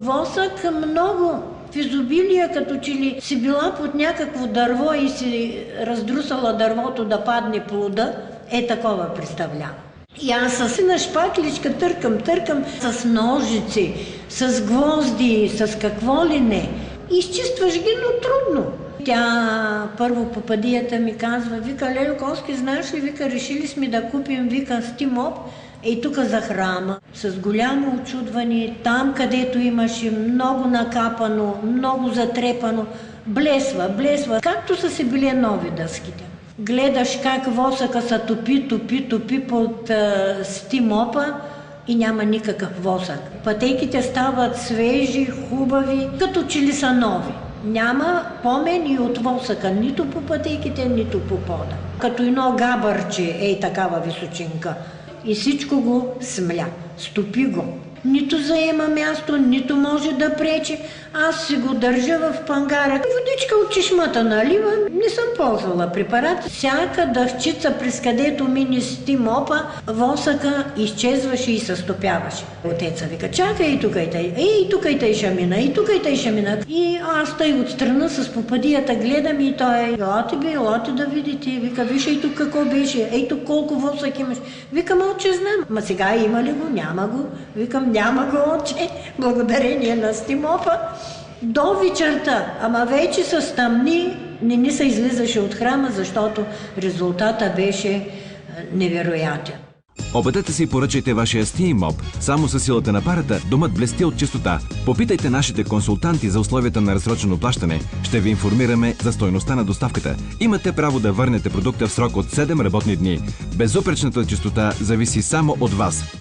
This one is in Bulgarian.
Восък много в изобилие, като че ли си била под някакво дърво и си раздрусала дървото да падне плода, такова представлява. И аз с една шпатличка търкам с ножици, с гвозди, с какво ли не. Изчистваш ги, но трудно. Тя първо по падията ми казва, вика, Лелю Колски, знаеш ли, вика, решили сме да купим, вика, стимоп, тук за храма, с голямо очудване, там където имаше много накапано, много затрепано, блесва, както са си били нови дъските. Гледаш как восъка се топи под стимопа и няма никакъв восък. Пътеките стават свежи, хубави, като че ли са нови. Няма помен и от восъка, нито по пътеките, нито по пода. Като едно габърче, такава височинка. И всичко го смля, стопи го. Нито заема място, нито може да пречи. Аз си го държа в пангара. Водичка от чешмата налива, не съм ползвала препарат. Всяка дъвчица, през където мини стимопа, восъка изчезваше и се стопяваше. Отеца вика, чакай, и тук и тъй ще мина, И аз тъй отстрана с попадията гледам и той, елате да видите. Вика, виж, тук какво беше, тук колко восък имаш. Викам, отче, знам. Ма сега има ли го? Няма го. Викам, няма го, отче, благодарение на стимопа. До вечерта, ама вече с тъмни, не се излизаше от храма, защото резултата беше невероятен. Обадете се и поръчайте вашия Steamop. Само със силата на парата домът блести от чистота. Попитайте нашите консултанти за условията на разсрочено плащане. Ще ви информираме за стойността на доставката. Имате право да върнете продукта в срок от 7 работни дни. Безупречната чистота зависи само от вас.